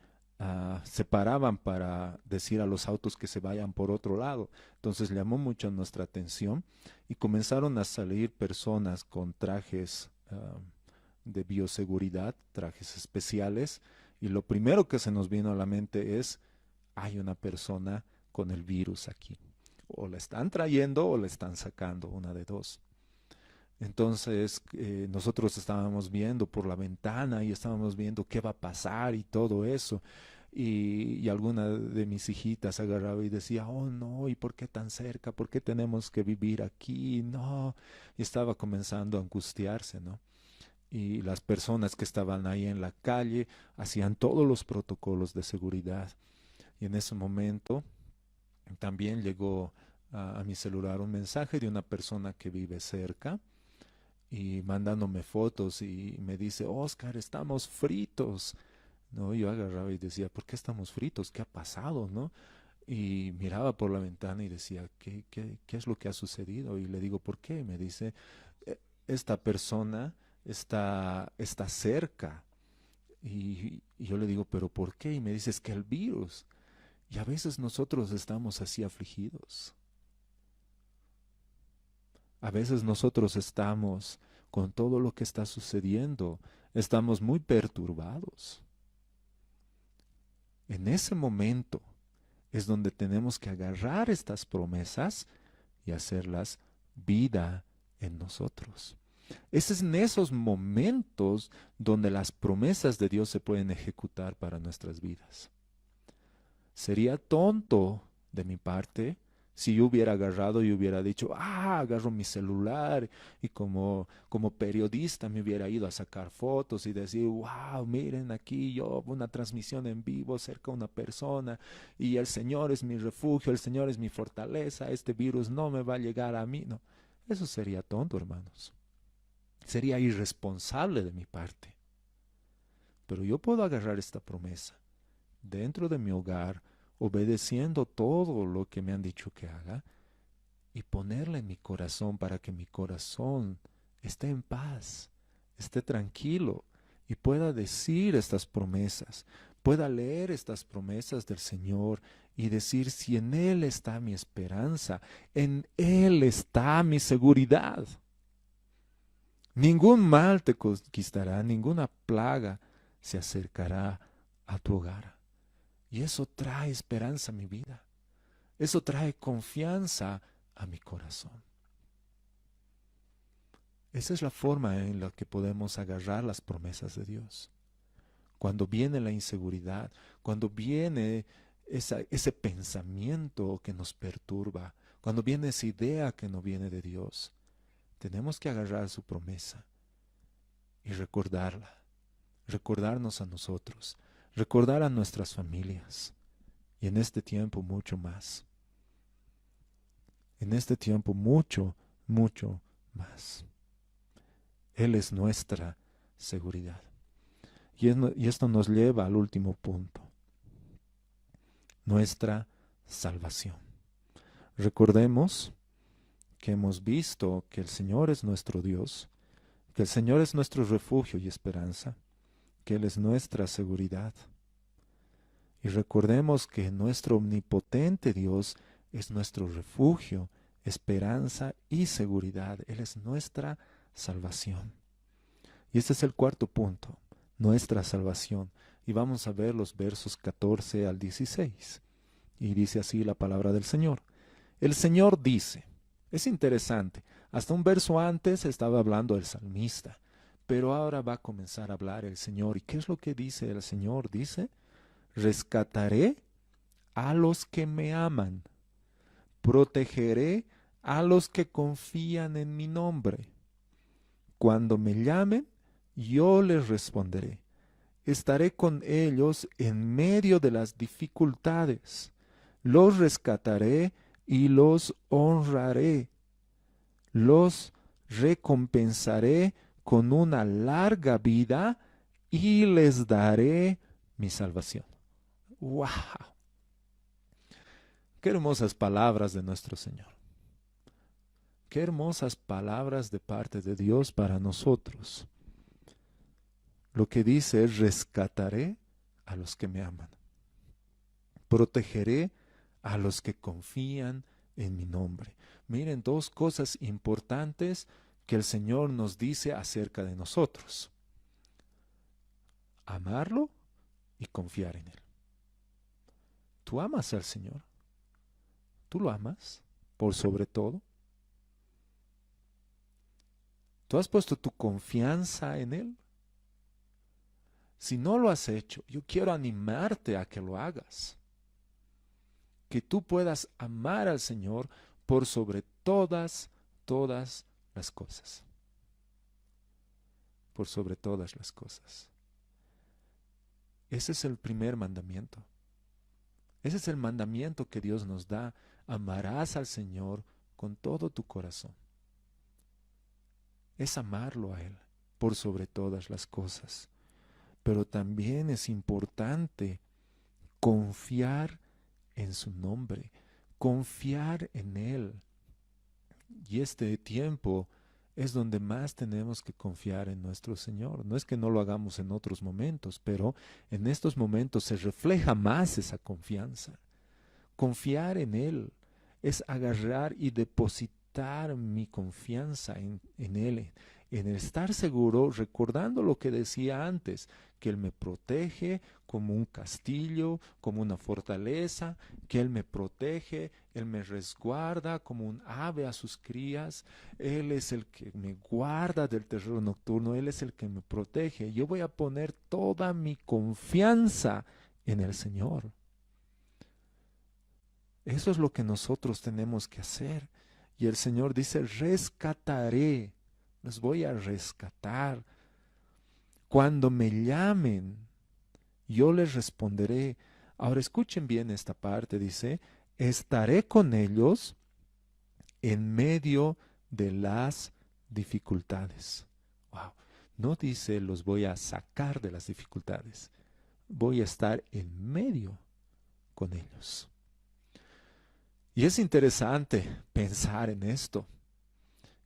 se paraban para decir a los autos que se vayan por otro lado. Entonces llamó mucho nuestra atención y comenzaron a salir personas con trajes de bioseguridad, trajes especiales, y lo primero que se nos vino a la mente es, hay una persona con el virus aquí. O la están trayendo o la están sacando, una de dos. Entonces nosotros estábamos viendo por la ventana y estábamos viendo qué va a pasar y todo eso. Y alguna de mis hijitas agarraba y decía, oh no, ¿y por qué tan cerca? ¿Por qué tenemos que vivir aquí? No. Y estaba comenzando a angustiarse, ¿no? Y las personas que estaban ahí en la calle hacían todos los protocolos de seguridad. Y en ese momento también llegó a mi celular un mensaje de una persona que vive cerca y mandándome fotos y me dice, Oscar, estamos fritos. No, yo agarraba y decía, ¿por qué estamos fritos? ¿Qué ha pasado? ¿No? Y miraba por la ventana y decía, ¿qué es lo que ha sucedido? Y le digo, ¿por qué? Me dice, esta persona está cerca. Y yo le digo, ¿pero por qué? Y me dice, es que el virus. Y a veces nosotros estamos así afligidos. A veces nosotros estamos con todo lo que está sucediendo, estamos muy perturbados. En ese momento es donde tenemos que agarrar estas promesas y hacerlas vida en nosotros. Es en esos momentos donde las promesas de Dios se pueden ejecutar para nuestras vidas. Sería tonto de mi parte si yo hubiera agarrado y hubiera dicho, agarro mi celular y como periodista me hubiera ido a sacar fotos y decir, wow, miren aquí yo, una transmisión en vivo cerca de una persona y el Señor es mi refugio, el Señor es mi fortaleza, este virus no me va a llegar a mí. No, eso sería tonto, hermanos. Sería irresponsable de mi parte. Pero yo puedo agarrar esta promesa dentro de mi hogar, obedeciendo todo lo que me han dicho que haga y ponerla en mi corazón para que mi corazón esté en paz, esté tranquilo y pueda decir estas promesas, pueda leer estas promesas del Señor y decir, si en Él está mi esperanza, en Él está mi seguridad. Ningún mal te conquistará, ninguna plaga se acercará a tu hogar. Y eso trae esperanza a mi vida. Eso trae confianza a mi corazón. Esa es la forma en la que podemos agarrar las promesas de Dios. Cuando viene la inseguridad, cuando viene ese pensamiento que nos perturba, cuando viene esa idea que no viene de Dios, tenemos que agarrar su promesa y recordarla, recordarnos a nosotros, recordar a nuestras familias y en este tiempo mucho más. En este tiempo mucho, mucho más. Él es nuestra seguridad. Y esto nos lleva al último punto. Nuestra salvación. Recordemos que hemos visto que el Señor es nuestro Dios, que el Señor es nuestro refugio y esperanza, que Él es nuestra seguridad. Y recordemos que nuestro omnipotente Dios es nuestro refugio, esperanza y seguridad. Él es nuestra salvación. Y este es el cuarto punto, nuestra salvación. Y vamos a ver los versos 14 al 16. Y dice así la palabra del Señor. El Señor dice, es interesante, hasta un verso antes estaba hablando el salmista, pero ahora va a comenzar a hablar el Señor. ¿Y qué es lo que dice el Señor? Dice, rescataré a los que me aman, protegeré a los que confían en mi nombre. Cuando me llamen, yo les responderé. Estaré con ellos en medio de las dificultades. Los rescataré y los honraré. Los recompensaré con una larga vida y les daré mi salvación. ¡Wow! Qué hermosas palabras de nuestro Señor. Qué hermosas palabras de parte de Dios para nosotros. Lo que dice es rescataré a los que me aman. Protegeré a los que confían en mi nombre. Miren, dos cosas importantes que el Señor nos dice acerca de nosotros. Amarlo y confiar en Él. ¿Tú amas al Señor? ¿Tú lo amas por sobre todo? ¿Tú has puesto tu confianza en Él? Si no lo has hecho, yo quiero animarte a que lo hagas. Que tú puedas amar al Señor por sobre todas las cosas. Por sobre todas las cosas. Ese es el primer mandamiento. Ese es el mandamiento que Dios nos da. Amarás al Señor con todo tu corazón. Es amarlo a Él por sobre todas las cosas. Pero también es importante confiar en su nombre, confiar en Él. Y este tiempo es donde más tenemos que confiar en nuestro Señor. No es que no lo hagamos en otros momentos, pero en estos momentos se refleja más esa confianza. Confiar en Él es agarrar y depositar mi confianza en Él, en estar seguro, recordando lo que decía antes, que Él me protege como un castillo, como una fortaleza, que Él me protege, Él me resguarda como un ave a sus crías, Él es el que me guarda del terror nocturno, Él es el que me protege. Yo voy a poner toda mi confianza en el Señor. Eso es lo que nosotros tenemos que hacer. Y el Señor dice, rescataré, los voy a rescatar. Cuando me llamen, yo les responderé. Ahora escuchen bien esta parte, dice, estaré con ellos en medio de las dificultades. Wow. No dice, los voy a sacar de las dificultades. Voy a estar en medio con ellos. Y es interesante pensar en esto.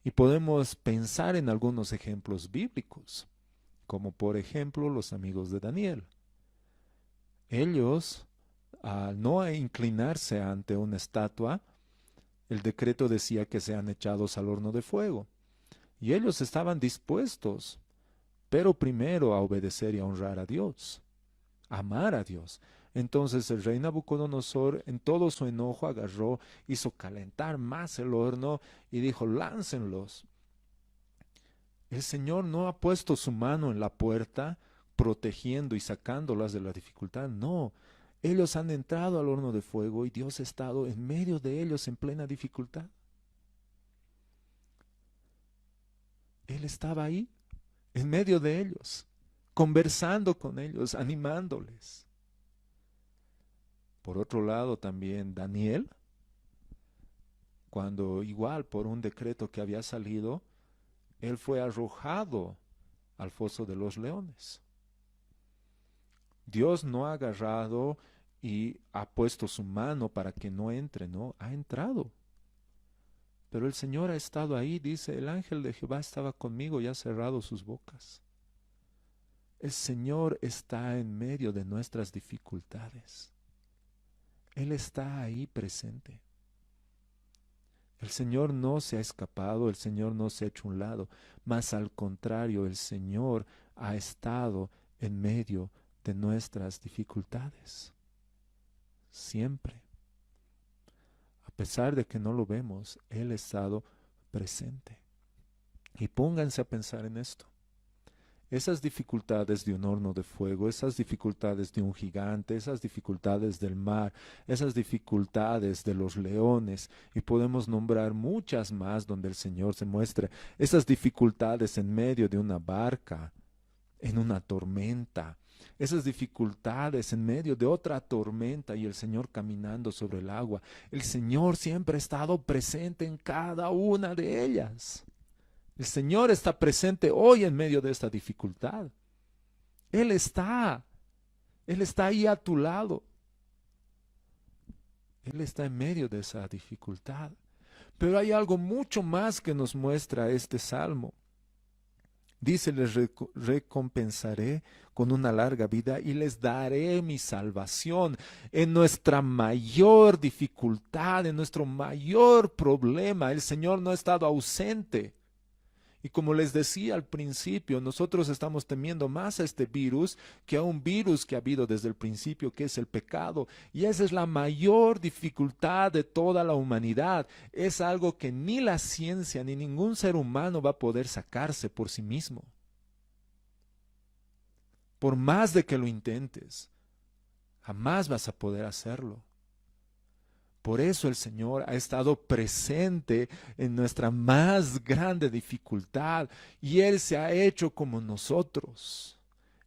Y podemos pensar en algunos ejemplos bíblicos, como por ejemplo los amigos de Daniel. Ellos, al no inclinarse ante una estatua, el decreto decía que sean echados al horno de fuego. Y ellos estaban dispuestos, pero primero a obedecer y a honrar a Dios, a amar a Dios. Entonces el rey Nabucodonosor, en todo su enojo, agarró, hizo calentar más el horno y dijo, láncenlos. El Señor no ha puesto su mano en la puerta, protegiendo y sacándolas de la dificultad. No, ellos han entrado al horno de fuego y Dios ha estado en medio de ellos en plena dificultad. Él estaba ahí, en medio de ellos, conversando con ellos, animándoles. Por otro lado también Daniel, cuando igual por un decreto que había salido, él fue arrojado al foso de los leones. Dios no ha agarrado y ha puesto su mano para que no entre, no, ha entrado. Pero el Señor ha estado ahí, dice, el ángel de Jehová estaba conmigo y ha cerrado sus bocas. El Señor está en medio de nuestras dificultades. Él está ahí presente. El Señor no se ha escapado, el Señor no se ha hecho a un lado, mas al contrario, el Señor ha estado en medio de nuestras dificultades. Siempre. A pesar de que no lo vemos, Él ha estado presente. Y pónganse a pensar en esto. Esas dificultades de un horno de fuego, esas dificultades de un gigante, esas dificultades del mar, esas dificultades de los leones, y podemos nombrar muchas más donde el Señor se muestra, esas dificultades en medio de una barca, en una tormenta, esas dificultades en medio de otra tormenta y el Señor caminando sobre el agua. El Señor siempre ha estado presente en cada una de ellas. El Señor está presente hoy en medio de esta dificultad. Él está ahí a tu lado. Él está en medio de esa dificultad. Pero hay algo mucho más que nos muestra este salmo. Dice, les recompensaré con una larga vida y les daré mi salvación. En nuestra mayor dificultad, en nuestro mayor problema, el Señor no ha estado ausente. Y como les decía al principio, nosotros estamos temiendo más a este virus que a un virus que ha habido desde el principio, que es el pecado. Y esa es la mayor dificultad de toda la humanidad. Es algo que ni la ciencia ni ningún ser humano va a poder sacarse por sí mismo. Por más de que lo intentes, jamás vas a poder hacerlo. Por eso el Señor ha estado presente en nuestra más grande dificultad y Él se ha hecho como nosotros.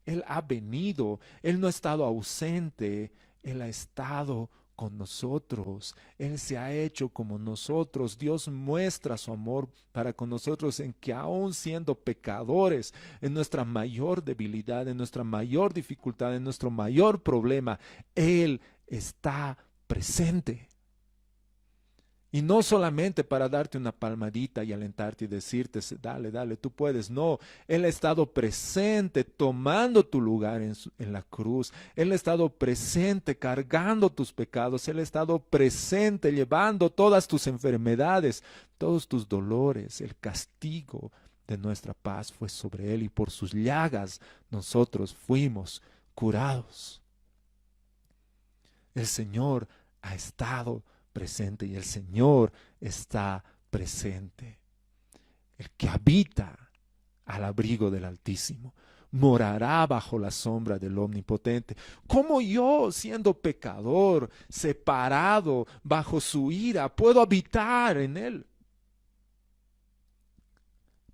Él ha venido, Él no ha estado ausente, Él ha estado con nosotros. Él se ha hecho como nosotros. Dios muestra su amor para con nosotros en que aun siendo pecadores, en nuestra mayor debilidad, en nuestra mayor dificultad, en nuestro mayor problema, Él está presente. Y no solamente para darte una palmadita y alentarte y decirte, dale, dale, tú puedes. No, Él ha estado presente tomando tu lugar en la cruz. Él ha estado presente cargando tus pecados. Él ha estado presente llevando todas tus enfermedades, todos tus dolores. El castigo de nuestra paz fue sobre Él y por sus llagas nosotros fuimos curados. El Señor ha estado presente y el Señor está presente. El que habita al abrigo del Altísimo morará bajo la sombra del Omnipotente. ¿Cómo yo, siendo pecador, separado bajo su ira, puedo habitar en Él?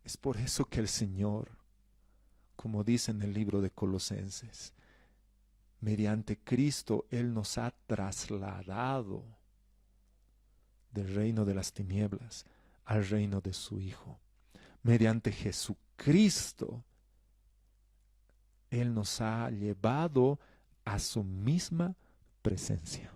Es por eso que el Señor, como dice en el libro de Colosenses, mediante Cristo Él nos ha trasladado del reino de las tinieblas al reino de su Hijo. Mediante Jesucristo, Él nos ha llevado a su misma presencia.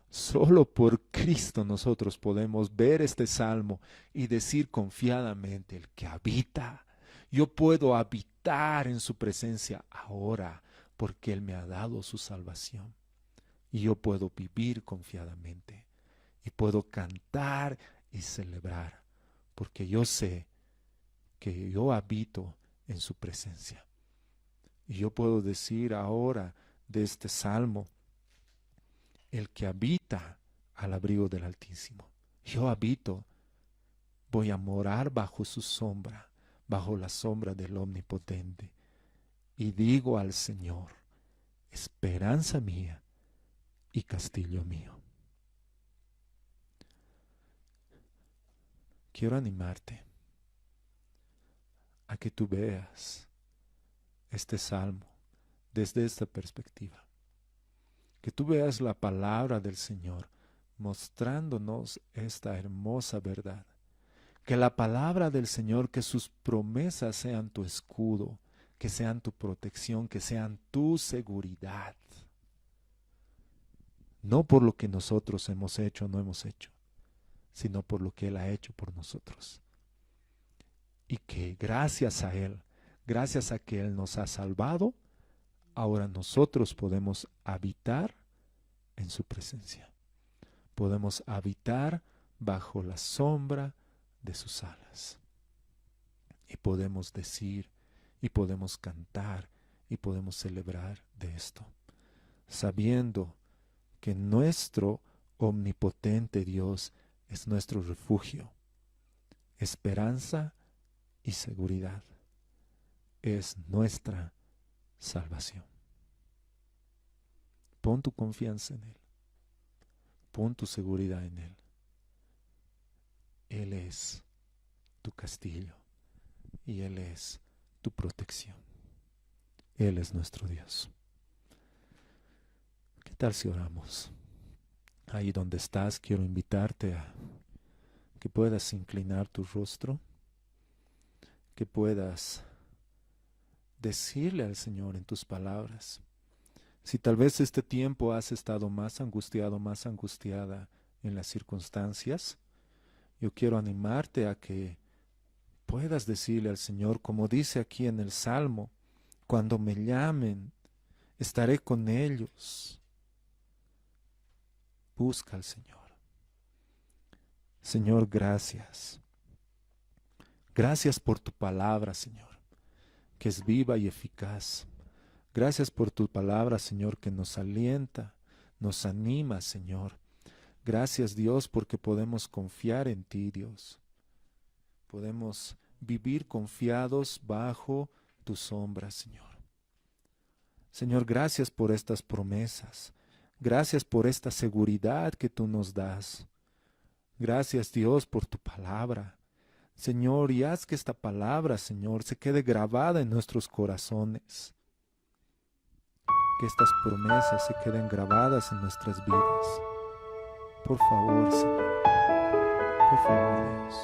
Solo por Cristo nosotros podemos ver este salmo y decir confiadamente, el que habita, yo puedo habitar en su presencia ahora, porque Él me ha dado su salvación. Y yo puedo vivir confiadamente. Y puedo cantar y celebrar, porque yo sé que yo habito en su presencia. Y yo puedo decir ahora de este salmo, el que habita al abrigo del Altísimo. Yo habito, voy a morar bajo su sombra, bajo la sombra del Omnipotente. Y digo al Señor, esperanza mía y castillo mío. Quiero animarte a que tú veas este salmo desde esta perspectiva. Que tú veas la palabra del Señor mostrándonos esta hermosa verdad. Que la palabra del Señor, que sus promesas sean tu escudo, que sean tu protección, que sean tu seguridad. No por lo que nosotros hemos hecho o no hemos hecho, sino por lo que Él ha hecho por nosotros. Y que gracias a Él, gracias a que Él nos ha salvado, ahora nosotros podemos habitar en su presencia. Podemos habitar bajo la sombra de sus alas. Y podemos decir, y podemos cantar, y podemos celebrar de esto, sabiendo que nuestro omnipotente Dios es nuestro refugio, esperanza y seguridad. Es nuestra salvación. Pon tu confianza en Él. Pon tu seguridad en Él. Él es tu castillo y Él es tu protección. Él es nuestro Dios. ¿Qué tal si oramos? Ahí donde estás, quiero invitarte a que puedas inclinar tu rostro, que puedas decirle al Señor en tus palabras. Si tal vez este tiempo has estado más angustiado, más angustiada en las circunstancias, yo quiero animarte a que puedas decirle al Señor, como dice aquí en el Salmo, cuando me llamen, estaré con ellos. Busca al Señor. Señor, gracias. Gracias por tu palabra, Señor, que es viva y eficaz. Gracias por tu palabra, Señor, que nos alienta, nos anima, Señor. Gracias, Dios, porque podemos confiar en ti, Dios. Podemos vivir confiados bajo tu sombra, Señor. Señor, gracias por estas promesas. Gracias por esta seguridad que tú nos das. Gracias, Dios, por tu palabra. Señor, y haz que esta palabra, Señor, se quede grabada en nuestros corazones. Que estas promesas se queden grabadas en nuestras vidas. Por favor, Señor. Por favor, Dios.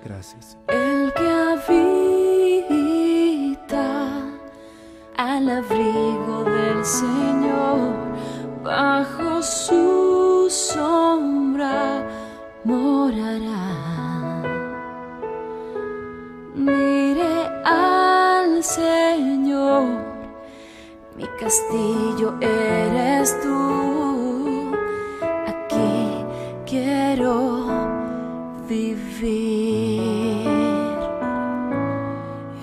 Gracias, Señor. El que habita al abrigo del Señor, bajo su sombra morará. Diré al Señor, mi castillo eres tú, aquí quiero vivir.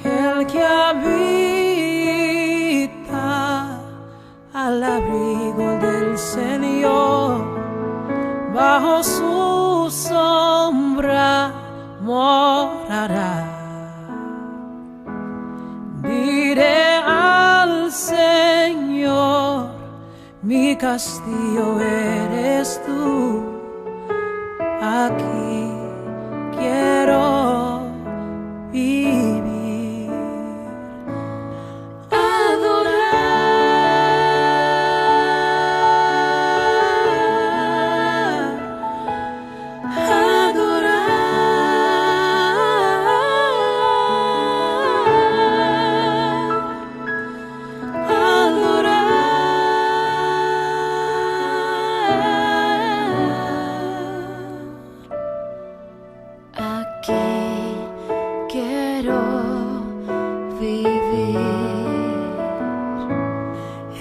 El que habita al abrigo del Señor, bajo su sombra morará. Diré al Señor, mi castillo eres tú, aquí quiero vivir.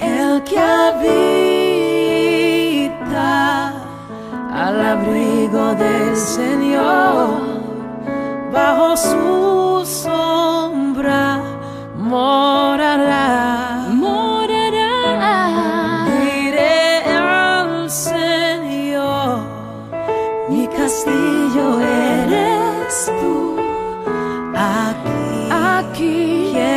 El que habita al abrigo del Señor, bajo su sombra morará. Diré al Señor, mi castillo eres tú, aquí quiero